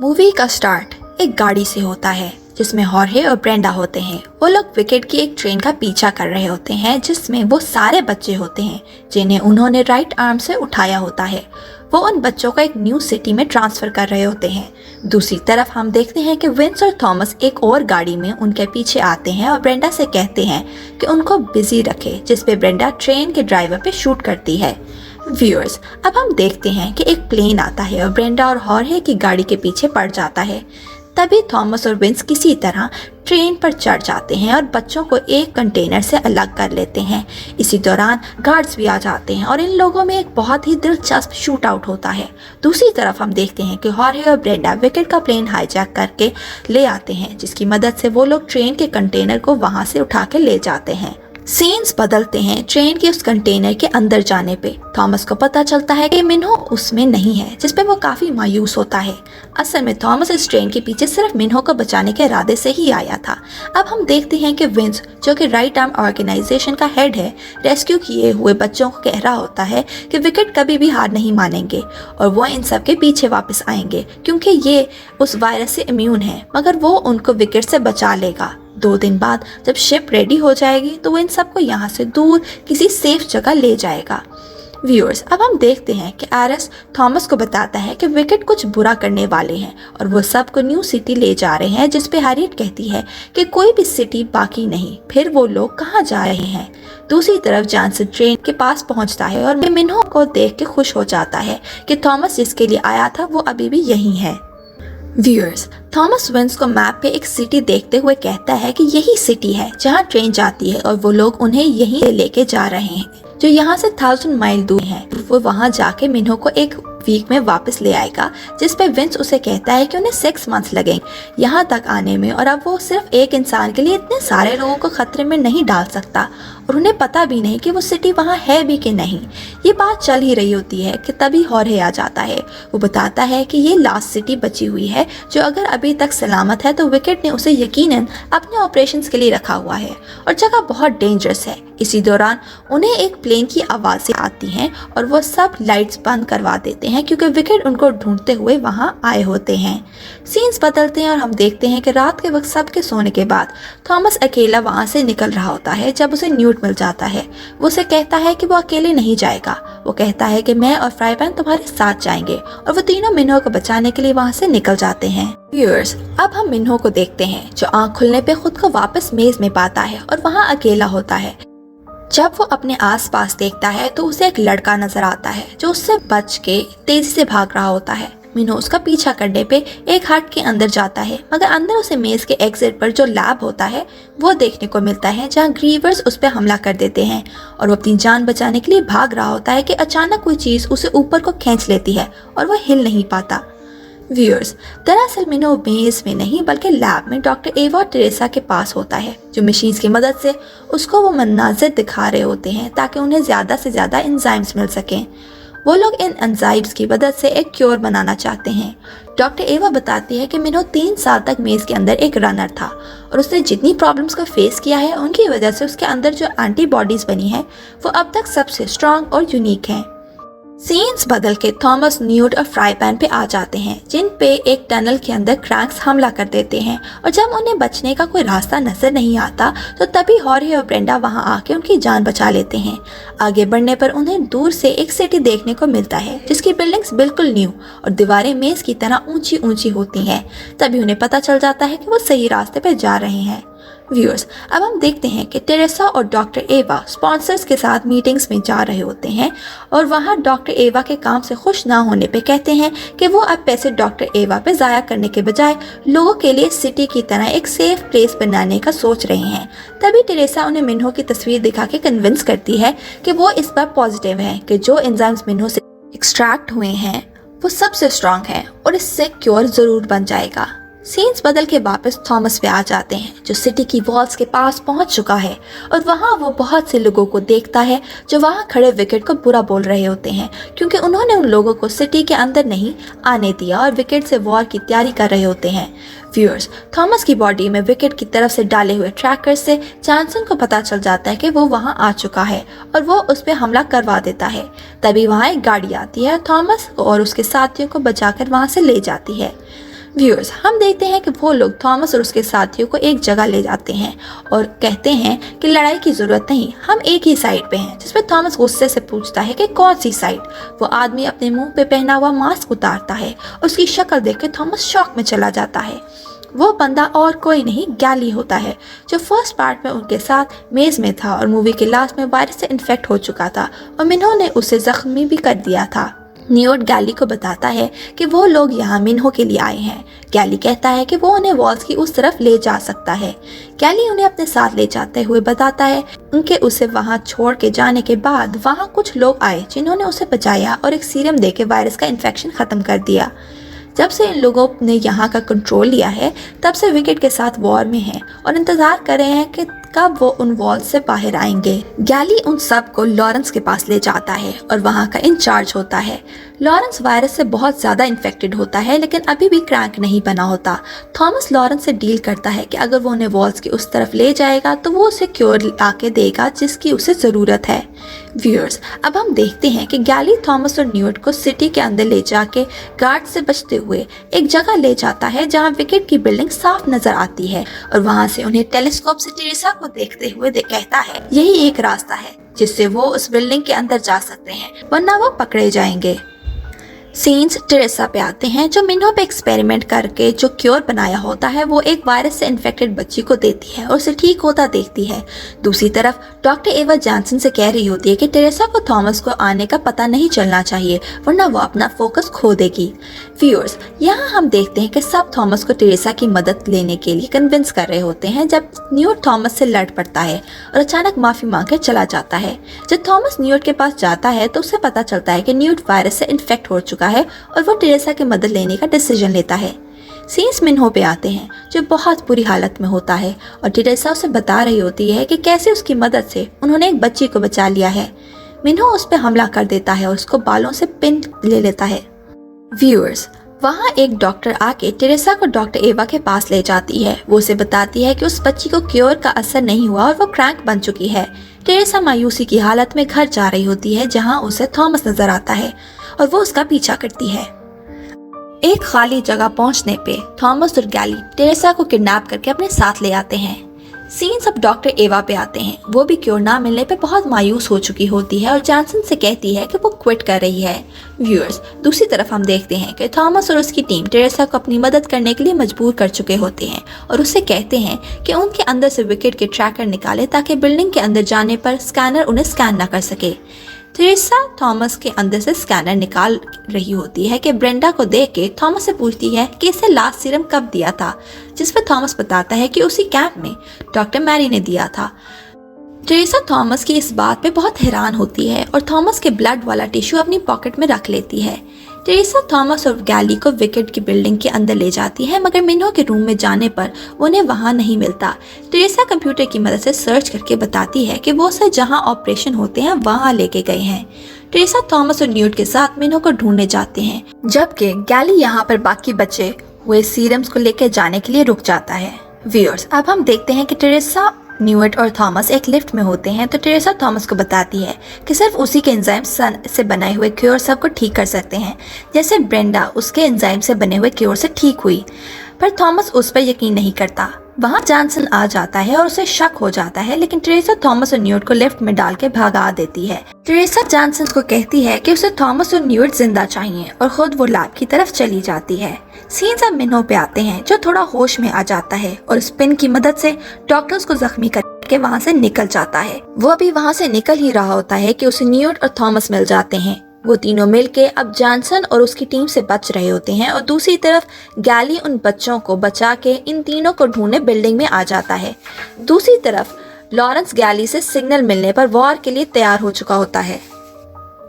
Movie का start एक गाड़ी से होता है जिसमें हॉर्हे और ब्रेंडा होते हैं। वो लोग विकेट की एक ट्रेन का पीछा कर रहे होते हैं जिसमें वो सारे बच्चे होते हैं जिन्हें उन्होंने राइट आर्म से उठाया होता है। वो उन बच्चों को एक न्यू सिटी में ट्रांसफर कर रहे होते हैं। दूसरी तरफ हम देखते हैं कि विंस और थॉमस एक और गाड़ी में उनके पीछे आते हैं और ब्रेंडा से कहते हैं कि उनको बिजी रखे, जिस पे ब्रेंडा ट्रेन के ड्राइवर पे शूट करती है। व्यूअर्स, अब हम देखते हैं कि एक प्लेन आता है और ब्रेंडा और हॉर्हे की गाड़ी के पीछे पड़ जाता है। तभी थॉमस और विंस किसी तरह ट्रेन पर चढ़ जाते हैं और बच्चों को एक कंटेनर से अलग कर लेते हैं। इसी दौरान गार्ड्स भी आ जाते हैं और इन लोगों में एक बहुत ही दिलचस्प शूट आउट होता है। दूसरी तरफ हम देखते हैं कि हॉर्हे और ब्रेंडा विकेट का प्लेन हाईजैक करके ले आते हैं, जिसकी मदद से वो लोग ट्रेन के कंटेनर को वहां से उठा के ले जाते हैं। सीन्स बदलते हैं ट्रेन के उस कंटेनर के अंदर जाने पे। थॉमस को पता चलता है कि मिन्हो उसमें नहीं है, जिस पे वो काफी मायूस होता है। असल में थॉमस इस ट्रेन के पीछे सिर्फ मिन्हो को बचाने के इरादे से ही आया था। अब हम देखते हैं कि विंस, जो कि राइट आर्म ऑर्गेनाइजेशन का हेड है, रेस्क्यू किए हुए बच्चों को कह रहा होता है कि विकेट कभी भी हार नहीं मानेंगे और वो इन सब के पीछे वापस आएंगे क्योंकि ये उस वायरस से इम्यून है, मगर वो उनको विकेट से बचा लेगा। 2 दिन बाद जब शिप रेडी हो जाएगी तो वो इन सबको यहाँ से दूर किसी सेफ जगह ले जाएगा। व्यूअर्स, अब हम देखते हैं कि एरिस थॉमस को बताता है कि विकेट कुछ बुरा करने वाले हैं और वो सबको न्यू सिटी ले जा रहे हैं, जिस पे हैरियट कहती है कि कोई भी सिटी बाकी नहीं। फिर वो लोग कहाँ जा रहे हैं? दूसरी तरफ जॉनसन ट्रेन के पास पहुंचता है और मिन्हो को देख के खुश हो जाता है कि थॉमस जिसके लिए आया था वो अभी भी यहीं है। व्यूअर्स, थॉमस विंस को मैप पे एक सिटी देखते हुए कहता है कि यही सिटी है जहां ट्रेन जाती है और वो लोग उन्हें यहीं से लेके जा रहे हैं, जो यहाँ से 1000 माइल दूर है। वो वहां जाके मिन्हो को एक वीक में वापस ले आएगा, जिस पे विंस उसे कहता है कि उन्हें 6 मंथ्स लगेंगे यहाँ तक आने में और अब वो सिर्फ एक इंसान के लिए इतने सारे लोगों को खतरे में नहीं डाल सकता और उन्हें पता भी नहीं कि वो सिटी वहाँ है भी कि नहीं। ये बात चल ही रही होती है कि तभी हॉर्हे आ जाता है। वो बताता है कि ये लास्ट सिटी बची हुई है जो अगर अभी तक सलामत है तो विकेट ने उसे यकीनन अपने ऑपरेशंस के लिए रखा हुआ है और जगह बहुत डेंजरस है। इसी दौरान उन्हें एक प्लेन की आवाज़ें आती हैं और वो सब लाइट्स बंद करवा देते हैं क्योंकि विकेट उनको ढूंढते हुए वहां आए होते हैं। सीन्स बदलते हैं और हम देखते हैं कि रात के वक्त सबके सोने के बाद थॉमस अकेला वहां से निकल रहा होता है। जब उसे न्यूट मिल जाता है वो उसे कहता है कि वो अकेले नहीं जाएगा। वो कहता है कि मैं और फ्राई पैन तुम्हारे साथ जाएंगे और वो तीनों मिन्हो को बचाने के लिए वहां से निकल जाते हैं। व्यूअर्स, अब हम मिन्हो को देखते हैं जो आँख खुलने पे खुद को वापस मेज में पाता है और वहाँ अकेला होता है। जब वो अपने आसपास देखता है तो उसे एक लड़का नजर आता है जो उससे बच के तेजी से भाग रहा होता है। मिन्हो उसका पीछा करने पे एक हट के अंदर जाता है, मगर अंदर उसे मेज के एग्जिट पर जो लैब होता है वो देखने को मिलता है जहाँ ग्रीवर्स उस पर हमला कर देते हैं और वो अपनी जान बचाने के लिए भाग रहा होता है कि अचानक कोई चीज उसे ऊपर को खींच लेती है और वो हिल नहीं पाता। व्यूअर्स, दरअसल मिन्हो मेज में नहीं बल्कि लैब में डॉक्टर एवा और टेरेसा के पास होता है, जो मशीन्स की मदद से उसको वो मनाजिर दिखा रहे होते हैं ताकि उन्हें ज़्यादा से ज़्यादा एंजाइम्स मिल सकें। वो लोग इन एंजाइम्स की मदद से एक क्योर बनाना चाहते हैं। डॉक्टर एवा बताती है कि मिन्हो 3 साल तक मेज के अंदर एक रनर था और उसने जितनी प्रॉब्लम्स को फेस किया है उनकी वजह से उसके अंदर जो एंटीबॉडीज बनी है वो अब तक सबसे स्ट्रॉन्ग और यूनिक हैं। सीन्स बदल के थॉमस, न्यूट और फ्राई पैन पे आ जाते हैं, जिन पे एक टनल के अंदर क्रैंक्स हमला कर देते हैं और जब उन्हें बचने का कोई रास्ता नजर नहीं आता तो तभी हॉर्हे और ब्रेंडा वहां आके उनकी जान बचा लेते हैं। आगे बढ़ने पर उन्हें दूर से एक सिटी देखने को मिलता है जिसकी बिल्डिंग्स बिल्कुल न्यू और दीवारें मेज की तरह ऊंची ऊंची होती हैं। तभी उन्हें पता चल जाता है कि वो सही रास्ते पर जा रहे हैं। व्यूअर्स, अब हम देखते हैं कि टेरेसा और डॉक्टर एवा स्पॉन्सर्स के साथ मीटिंग्स में जा रहे होते हैं और वहां डॉक्टर एवा के काम से खुश ना होने पे कहते हैं कि वो अब पैसे डॉक्टर एवा पे ज़ाया करने के बजाय लोगों के लिए सिटी की तरह एक सेफ प्लेस बनाने का सोच रहे हैं। तभी टेरेसा उन्हें मिन्हो की तस्वीर दिखा के कन्विंस करती है कि वो इस बार पॉजिटिव है कि जो एंजाइम्स मिन्हो से एक्सट्रैक्ट हुए हैं वो सबसे स्ट्रॉन्ग है और इससे क्योर जरूर बन जाएगा। सीन्स बदल के वापस थॉमस पे आ जाते हैं जो सिटी की वॉल्स के पास पहुंच चुका है और वहां वो बहुत से लोगों को देखता है जो वहां खड़े विकेट को बुरा बोल रहे होते हैं क्योंकि उन्होंने उन लोगों को सिटी के अंदर नहीं आने दिया और विकेट से वॉर की तैयारी कर रहे होते हैं। व्यूअर्स, थॉमस की बॉडी में विकेट की तरफ से डाले हुए ट्रैकर से जॉनसन को पता चल जाता है कि वो वहां आ चुका है और वो उस पर हमला करवा देता है। तभी वहां एक गाड़ी आती है, थॉमस और उसके साथियों को बचाकर वहां से ले जाती है। व्यूअर्स, हम देखते हैं कि वो लोग थॉमस और उसके साथियों को एक जगह ले जाते हैं और कहते हैं कि लड़ाई की जरूरत नहीं, हम एक ही साइड पे हैं। जिसपे थॉमस गुस्से से पूछता है कि कौन सी साइड। वो आदमी अपने मुंह पे पहना हुआ मास्क उतारता है और उसकी शक्ल देख के थॉमस शॉक में चला जाता है। वो बंदा और कोई नहीं, गैली होता है, जो फर्स्ट पार्ट में उनके साथ मेज में था और मूवी के लास्ट में वायरस से इन्फेक्ट हो चुका था और मिन्हो ने उसे जख्मी भी कर दिया था। न्यूट गैली को बताता है कि वो लोग यहाँ मिन्हो के लिए आए हैं। गैली कहता है कि वो उन्हें वॉल्स की उस तरफ ले जा सकता है। गैली उन्हें अपने साथ ले जाते हुए बताता है उनके उसे वहाँ छोड़ के जाने के बाद वहाँ कुछ लोग आए जिन्होंने उसे बचाया और एक सीरम देके वायरस का इन्फेक्शन खत्म कर दिया। जब से इन लोगों ने यहाँ का कंट्रोल लिया है तब से विकेट के साथ वॉर में हैं और इंतजार कर रहे हैं कि कब वो उन वॉल से बाहर आएंगे। गैली उन सब को लॉरेंस के पास ले जाता है और वहाँ का इंचार्ज होता है। लॉरेंस वायरस से बहुत ज़्यादा इन्फेक्टेड होता है लेकिन अभी भी क्रैंक नहीं बना होता। थॉमस लॉरेंस से डील करता है कि अगर वो उन्हें वॉल्स की उस तरफ ले जाएगा तो वो उसे क्योर लाके देगा जिसकी उसे ज़रूरत है। व्यूअर्स, अब हम देखते हैं कि गैली थॉमस और न्यूट को सिटी के अंदर ले जाके गार्ड से बचते हुए एक जगह ले जाता है जहाँ विकेट की बिल्डिंग साफ नजर आती है और वहाँ से उन्हें टेलीस्कोप से टेरेसा को देखते हुए कहता है यही एक रास्ता है जिससे वो उस बिल्डिंग के अंदर जा सकते हैं, वरना वो पकड़े जाएंगे। सीन्स टेरेसा पे आते हैं जो मिन्हो पे एक्सपेरिमेंट करके जो क्योर बनाया होता है वो एक वायरस से इन्फेक्टेड बच्ची को देती है और उसे ठीक होता देखती है। दूसरी तरफ डॉक्टर एवा जॉनसन से कह रही होती है कि टेरेसा को थॉमस को आने का पता नहीं चलना चाहिए वरना वो अपना फोकस खो देगी। व्यूअर्स, यहाँ हम देखते हैं कि सब थॉमस को टेरेसा की मदद लेने के लिए कन्विंस कर रहे होते हैं जब न्यूट थॉमस से लड़ पड़ता है और अचानक माफी मांग कर चला जाता है। जब थॉमस न्यूट के पास जाता है तो उसे पता चलता है कि न्यूट वायरस से इन्फेक्ट हो चुका है और वो टेरेसा की मदद लेने का डिसीजन लेता है। सीन्स मिन्हो पे आते हैं जो बहुत बुरी हालत में होता है और टेरेसा उसे बता रही होती है कि कैसे उसकी मदद से उन्होंने एक बच्ची को बचा लिया है। मिन्हो उस पर हमला कर देता है और उसको बालों से पिन ले लेता है। व्यूअर्स, वहाँ एक डॉक्टर आके टेरेसा को डॉक्टर एवा के पास ले जाती है। वो उसे बताती है कि उस बच्ची को क्योर का असर नहीं हुआ और वो क्रैंक बन चुकी है। टेरेसा मायूसी की हालत में घर जा रही होती है जहाँ उसे थॉमस नजर आता है और वो उसका पीछा करती है। एक खाली जगह पहुंचने पे थॉमस और गैली टेरेसा को किडनैप करके अपने साथ ले आते हैं। सीन्स अब डॉक्टर एवा पे आते हैं। वो भी क्योर ना मिलने पे बहुत मायूस हो चुकी होती है और जॉनसन से कहती है कि वो क्विट कर रही है। व्यूअर्स, दूसरी तरफ हम देखते हैं कि थॉमस और उसकी टीम टेरेसा को अपनी मदद करने के लिए मजबूर कर चुके होते हैं और उससे कहते हैं कि उनके अंदर से विकेट के ट्रैकर निकाले ताकि बिल्डिंग के अंदर जाने पर स्कैनर उन्हें स्कैन न कर सके। टेरेसा थॉमस के अंदर से स्कैनर निकाल रही होती है कि ब्रेंडा को देख के थॉमस से पूछती है कि इसे लास्ट सीरम कब दिया था, जिस पर थॉमस बताता है कि उसी कैंप में डॉक्टर मैरी ने दिया था। टेरेसा थॉमस की इस बात पे बहुत हैरान होती है और थॉमस के ब्लड वाला टिश्यू अपनी पॉकेट में रख लेती है। टेरेसा थॉमस और गैली को विकेट की बिल्डिंग के अंदर ले जाती है मगर मिन्हो के रूम में जाने पर उन्हें वहां नहीं मिलता। टेरेसा कंप्यूटर की मदद से सर्च करके बताती है कि वो उसे जहां ऑपरेशन होते हैं वहां लेके गए हैं। टेरेसा थॉमस और न्यूट के साथ मिन्हो को ढूंढने जाते हैं जबकि गैली यहाँ पर बाकी बचे हुए सीरम्स को लेकर जाने के लिए रुक जाता है। व्यूअर्स, अब हम देखते हैं कि टेरेसा, न्यूट और थॉमस एक लिफ्ट में होते हैं तो टेरेसा थॉमस को बताती है कि सिर्फ उसी के एंजाइम से बने हुए क्योर सबको ठीक कर सकते हैं, जैसे ब्रेंडा उसके एंजाइम से बने हुए क्योर से ठीक हुई। पर थॉमस उस पर यकीन नहीं करता। वहाँ जॉनसन आ जाता है और उसे शक हो जाता है लेकिन टेरेसा थॉमस और न्यूट को लिफ्ट में डाल के भगा देती है। टेरेसा जॉनसन को कहती है कि उसे थॉमस और न्यूट जिंदा चाहिए और खुद वो लैब की तरफ चली जाती है। सीन्स अब मिन्हो पे आते हैं जो थोड़ा होश में आ जाता है और स्पिन की मदद से डॉक्टर्स को जख्मी करके वहाँ से निकल जाता है। वो अभी वहाँ से निकल ही रहा होता है कि उसे न्यूट और थॉमस मिल जाते हैं। वो तीनों मिलके अब जॉनसन और उसकी टीम से बच रहे होते हैं और दूसरी तरफ गैली उन बच्चों को बचा के इन तीनों को ढूंढने बिल्डिंग में आ जाता है। दूसरी तरफ लॉरेंस गैली से सिग्नल मिलने पर वॉर के लिए तैयार हो चुका होता है।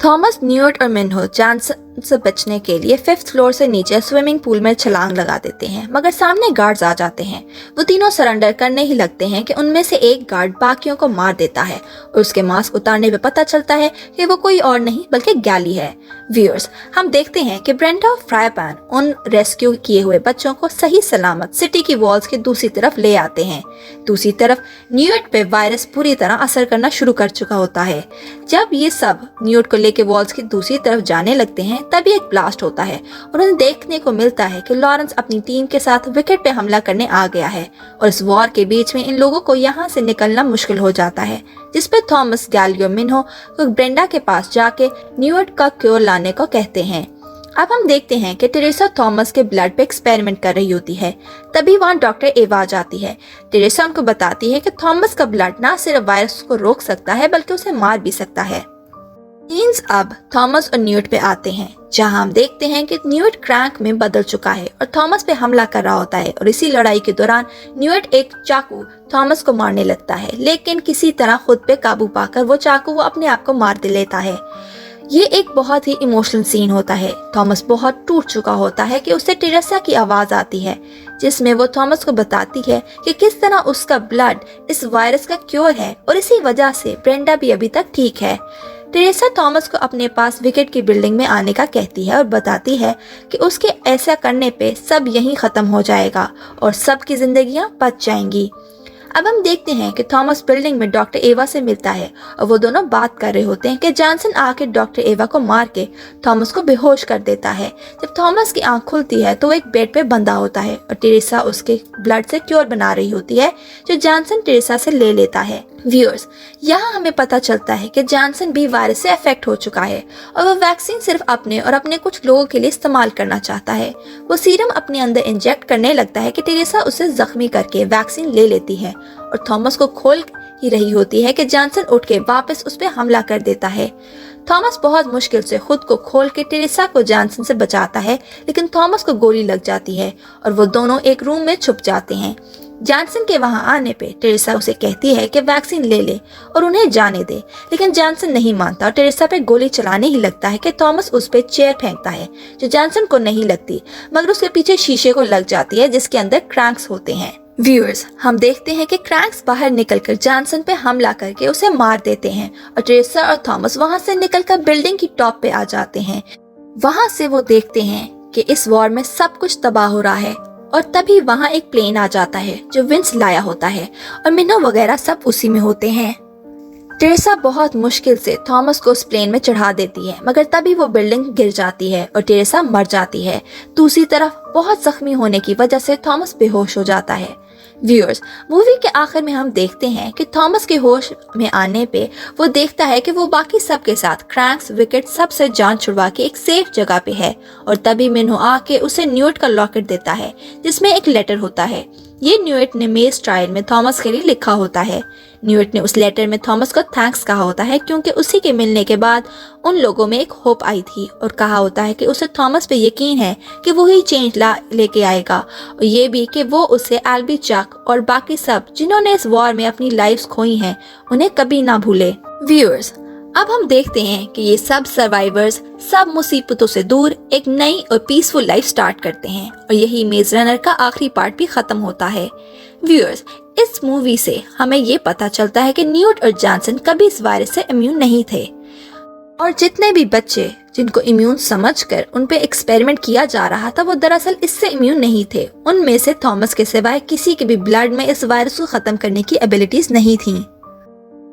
थॉमस, न्यूट और मिन्हो जॉनसन से बचने के लिए 5th फ्लोर से नीचे स्विमिंग पूल में छलांग लगा देते हैं मगर सामने गार्ड्स आ जाते हैं। वो तीनों सरेंडर करने ही लगते हैं कि उनमें से एक गार्ड बाकियों को मार देता है और उसके मास्क उतारने पे पता चलता है कि वो कोई और नहीं बल्कि गैली है। व्यूअर्स, हम देखते हैं कि ब्रेंडा और फ्रायपैन उन रेस्क्यू किए हुए बच्चों को सही सलामत सिटी की वॉल्स की दूसरी तरफ ले आते हैं। दूसरी तरफ न्यूट पे वायरस पूरी तरह असर करना शुरू कर चुका होता है। जब ये सब न्यूट को लेके वॉल्स की दूसरी तरफ जाने लगते हैं तभी एक ब्लास्ट होता है और उन्हें देखने को मिलता है कि लॉरेंस अपनी टीम के साथ विकेट पे हमला करने आ गया है और इस वॉर के बीच में इन लोगों को यहाँ से निकलना मुश्किल हो जाता है, जिसपे थॉमस गैलियो मिन्हो को ब्रेंडा के पास जाके न्यूअर्ट का क्योर लाने को कहते हैं। अब हम देखते हैं कि टेरेसा थॉमस के ब्लड पे एक्सपेरिमेंट कर रही होती है। तभी वहाँ डॉक्टर एवा आ जाती है। टेरेसा उनको बताती है कि थॉमस का ब्लड ना सिर्फ वायरस को रोक सकता है बल्कि उसे मार भी सकता है। सीन्स अब थॉमस और न्यूअर्ट पे आते हैं, जहां हम देखते हैं कि न्यूअर्ट क्रैंक में बदल चुका है और थॉमस पे हमला कर रहा होता है और इसी लड़ाई के दौरान न्यूअर्ट एक चाकू थॉमस को मारने लगता है, लेकिन किसी तरह खुद पे काबू पाकर वो चाकू वो अपने आप को मार लेता है। ये एक बहुत ही इमोशनल सीन होता है। थॉमस बहुत टूट चुका होता है कि उसे टेरेसा की आवाज आती है, जिसमें वो थॉमस को बताती है कि किस तरह उसका ब्लड इस वायरस का क्योर है और इसी वजह से ब्रेंडा भी अभी तक ठीक है। टेरेसा थॉमस को अपने पास विकेट की बिल्डिंग में आने का कहती है और बताती है कि उसके ऐसा करने पे सब यहीं खत्म हो जाएगा और सबकी जिंदगियां बच जाएंगी। अब हम देखते हैं कि थॉमस बिल्डिंग में डॉक्टर एवा से मिलता है और वो दोनों बात कर रहे होते हैं कि जॉनसन आके डॉक्टर एवा को मार के थॉमस को बेहोश कर देता है। जब थॉमस की आंख खुलती है तो वो एक बेड पे बंधा होता है और टेरेसा उसके ब्लड से क्योर बना रही होती है, जो जॉनसन टेरेसा से ले लेता है। व्यूअर्स, यहाँ हमें पता चलता है कि जॉनसन भी वायरस से अफेक्ट हो चुका है और वो वैक्सीन सिर्फ अपने और अपने कुछ लोगों के लिए इस्तेमाल करना चाहता है। वो सीरम अपने अंदर इंजेक्ट करने लगता है कि टेरेसा उसे जख्मी करके वैक्सीन ले लेती है और थॉमस को खोल ही रही होती है कि जॉनसन उठ के वापस उस पर हमला कर देता है। थॉमस बहुत मुश्किल से खुद को खोल के टेरेसा को जॉनसन से बचाता है, लेकिन थॉमस को गोली लग जाती है और वो दोनों एक रूम में छुप जाते हैं। जॉनसन के वहां आने पे टेरेसा उसे कहती है कि वैक्सीन ले ले और उन्हें जाने दे, लेकिन जॉनसन नहीं मानता और टेरेसा पे गोली चलाने ही लगता है कि थॉमस उस पे चेयर फेंकता है, जो जॉनसन को नहीं लगती मगर उसके पीछे शीशे को लग जाती है, जिसके अंदर क्रैंक्स होते हैं। व्यूअर्स, हम देखते हैं कि क्रैंक्स बाहर निकलकर जॉनसन पे हमला करके उसे मार देते हैं और टेरेसा और थॉमस वहां से निकलकर बिल्डिंग की टॉप पे आ जाते हैं। वहां से वो देखते हैं कि इस वॉर में सब कुछ तबाह हो रहा है और तभी वहां एक प्लेन आ जाता है जो विंस लाया होता है और मिन्हो वगैरह सब उसी में होते हैं। टेरेसा बहुत मुश्किल से थॉमस को उस प्लेन में चढ़ा देती है, मगर तभी वो बिल्डिंग गिर जाती है और टेरेसा मर जाती है। दूसरी तरफ बहुत जख्मी होने की वजह से थॉमस बेहोश हो जाता है। व्यूअर्स, मूवी के आखिर में हम देखते हैं कि थॉमस के होश में आने पे वो देखता है कि वो बाकी सब के साथ क्रैंक्स, विकेट सबसे जान छुड़वा के एक सेफ जगह पे है और तभी मिन्हो आके उसे न्यूअर्ट का लॉकेट देता है, जिसमें एक लेटर होता है। ये न्यूअर्ट ने मेज ट्रायल में थॉमस के लिए लिखा होता है। न्यूअर्ट ने उस लेटर में थॉमस को थैंक्स कहा होता है, क्योंकि उसी के मिलने के बाद उन लोगों में एक होप आई थी और कहा होता है कि उसे थॉमस पे यकीन है कि वो ही चेंज लेके आएगा और ये भी कि वो उसे एल्बी चक और बाकी सब जिन्होंने इस वॉर में अपनी लाइफ्स खोई हैं उन्हें कभी ना भूले। व्यूअर्स, अब हम देखते हैं कि ये सब सर्वाइवर्स सब मुसीबतों से दूर एक नई और पीसफुल लाइफ स्टार्ट करते हैं और यही मेज रनर का आखिरी पार्ट भी खत्म होता है। व्यूअर्स, इस मूवी से हमें ये पता चलता है कि न्यूअर्ट और जॉनसन कभी इस वायरस से इम्यून नहीं थे और जितने भी बच्चे जिनको इम्यून समझकर उन पे एक्सपेरिमेंट किया जा रहा था वो दरअसल इससे इम्यून नहीं थे। उनमें से थॉमस के सिवाय किसी के भी ब्लड में इस वायरस को खत्म करने की एबिलिटीज नहीं थी।